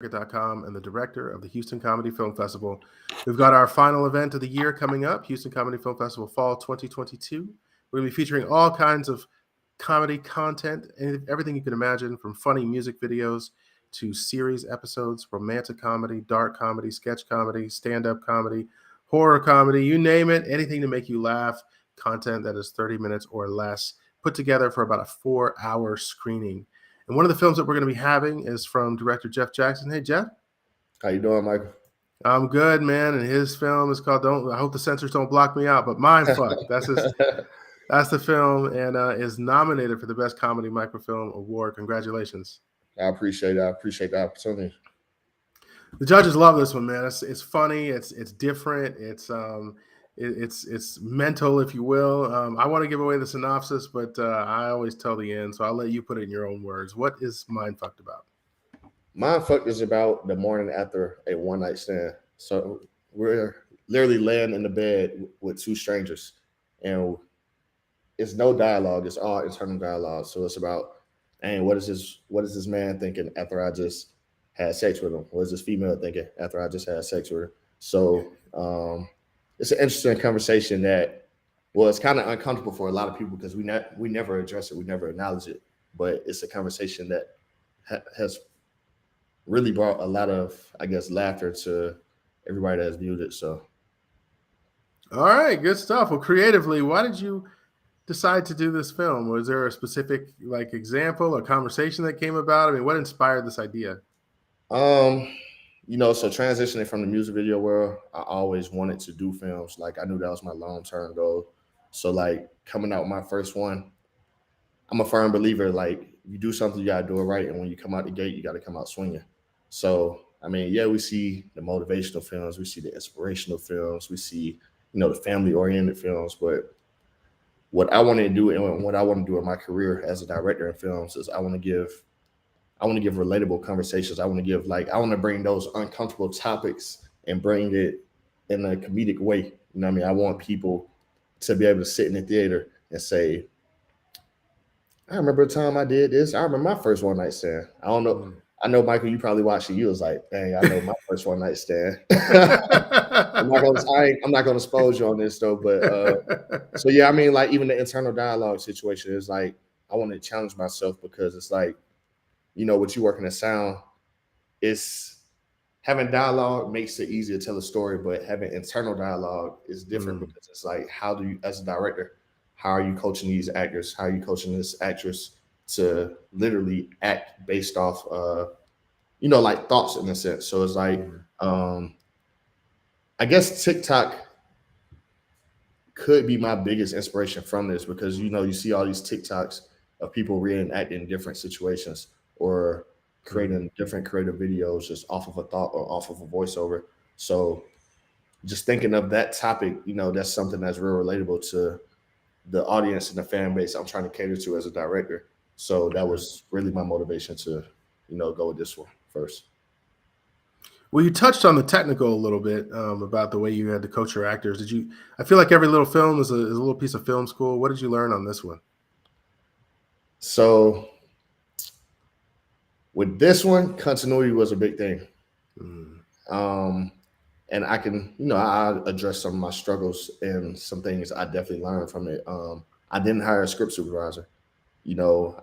cked.com and the director of the Houston Comedy Film Festival. We've got our final event of the year coming up, Houston Comedy Film Festival Fall 2022. We're going to be featuring all kinds of comedy content, everything you can imagine, from funny music videos to series episodes, romantic comedy, dark comedy, sketch comedy, stand-up comedy, horror comedy, you name it, anything to make you laugh, content that is 30 minutes or less, put together for about a 4-hour screening. And one of the films that we're going to be having is from director Jeff Jackson. Hey, Jeff. How you doing, Michael? I'm good, man. And his film is called I hope the censors don't block me out, but Mindfuck. That's the film, and is nominated for the Best Comedy Microfilm Award. Congratulations. I appreciate it. I appreciate the opportunity. The judges love this one, man. It's funny. It's different. It's mental, if you will. I want to give away the synopsis, but I always tell the end, so I'll let you put it in your own words. What is Mindfucked about? Mindfuck is about the morning after a one-night stand. So we're literally laying in the bed with two strangers, and it's no dialogue. It's all internal dialogue. So it's about, hey, what is this man thinking after I just had sex with him? What is this female thinking after I just had sex with her? So it's an interesting conversation that, well, it's kind of uncomfortable for a lot of people because we never address it, we never acknowledge it. But it's a conversation that has really brought a lot of, I guess, laughter to everybody that has viewed it. So, all right, good stuff. Well, creatively, why did you decide to do this film? Was there a specific example or conversation that came about? I mean, what inspired this idea? So transitioning from the music video world, I always wanted to do films. Like I knew that was my long-term goal. So like coming out with my first one, I'm a firm believer, like you do something, you gotta do it right. And when you come out the gate, you gotta come out swinging. So I mean, yeah, we see the motivational films, we see the inspirational films, we see, the family-oriented films, but what I want to do and what I want to do in my career as a director in films is I want to give relatable conversations. I want to bring those uncomfortable topics and bring it in a comedic way. You know what I mean? I want people to be able to sit in the theater and say, I remember a time I did this. I remember my first one night stand. I don't know. I know, Michael, you probably watched it. You was like, dang, I know my first one night stand. I'm not gonna expose you on this though, but so yeah, I mean, like even the internal dialogue situation is like I want to challenge myself because it's like, with you working in sound, it's having dialogue makes it easier to tell a story, but having internal dialogue is different because it's like, how do you, as a director, how are you coaching these actors? How are you coaching this actress to literally act based off, like thoughts in a sense? So it's like, I guess TikTok could be my biggest inspiration from this because you see all these TikToks of people reenacting different situations or creating different creative videos just off of a thought or off of a voiceover. So just thinking of that topic, that's something that's real relatable to the audience and the fan base I'm trying to cater to as a director. So that was really my motivation to, go with this one first. Well, you touched on the technical a little bit about the way you had to coach your actors. I feel like every little film is a little piece of film school. What did you learn on this one? So with this one, continuity was a big thing. And I can, I address some of my struggles and some things I definitely learned from it. I didn't hire a script supervisor.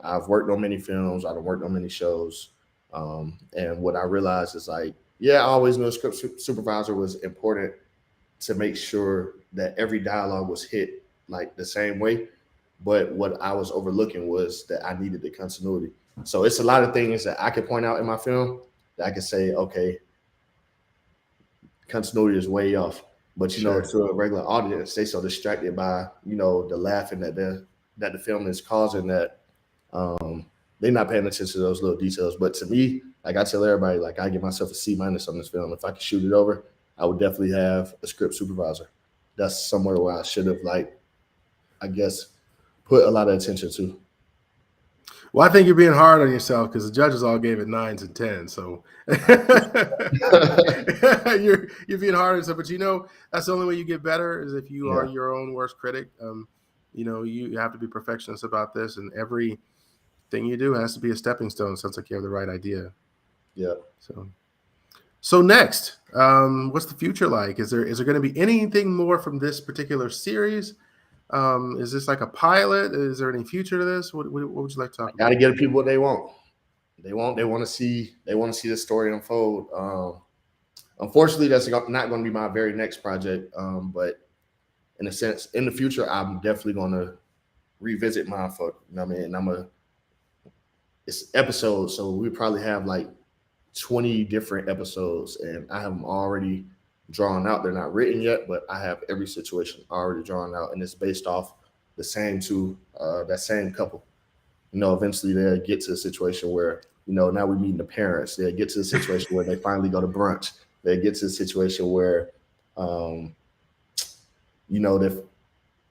I've worked on many films. I've worked on many shows. And what I realized is like, yeah, I always knew a script supervisor was important to make sure that every dialogue was hit like the same way. But what I was overlooking was that I needed the continuity. So it's a lot of things that I could point out in my film that I could say, okay, continuity is way off. But Sure. To a regular audience, they so distracted by the laughing that the film is causing that they're not paying attention to those little details. But to me, like I tell everybody, like I give myself a C- on this film. If I could shoot it over, I would definitely have a script supervisor. That's somewhere where I should have I guess put a lot of attention to. Well, I think you're being hard on yourself because the judges all gave it 9s and 10s. So you're being hard on yourself. But that's the only way you get better is if you are your own worst critic. You have to be perfectionist about this, and everything you do has to be a stepping stone. Sounds like you have the right idea. Yeah. So So next, what's the future like? Is there going to be anything more from this particular series? Is this like a pilot? Is there any future to this? What would you like to talk Got to about? give people what they want. They want to see this story unfold. Unfortunately, that's not going to be my very next project. But in a sense, in the future, I'm definitely going to revisit Mindf. You know what I mean? It's episodes, so we probably have like 20 different episodes, and I have them already drawn out. They're not written yet, but I have every situation already drawn out, and it's based off that same couple. Eventually they'll get to a situation where, now we're meeting the parents. They'll get to a situation where they finally go to brunch. They get to a situation where, if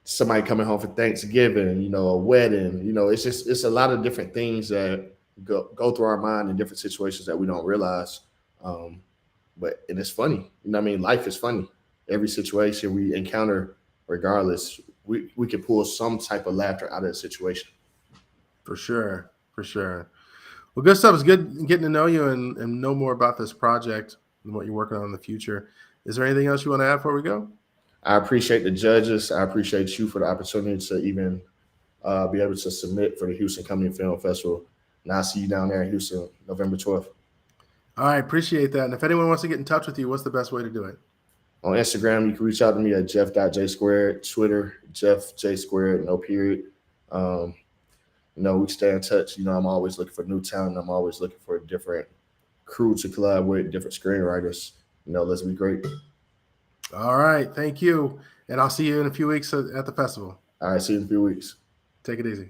somebody coming home for Thanksgiving, a wedding, it's a lot of different things that go through our mind in different situations that we don't realize. And it's funny. Life is funny. Every situation we encounter, regardless, we can pull some type of laughter out of the situation. For sure. Well, good stuff. It's good getting to know you and know more about this project and what you're working on in the future. Is there anything else you want to add before we go? I appreciate the judges. I appreciate you for the opportunity to even be able to submit for the Houston Comedy Film Festival. And I'll see you down there in Houston, November 12th. All right, appreciate that. And if anyone wants to get in touch with you, what's the best way to do it? On Instagram, you can reach out to me at jeff.j_. Twitter, Jeff J squared, no period. We stay in touch. I'm always looking for new talent. I'm always looking for a different crew to collab with, different screenwriters. Let's be great. All right, thank you. And I'll see you in a few weeks at the festival. All right, see you in a few weeks. Take it easy.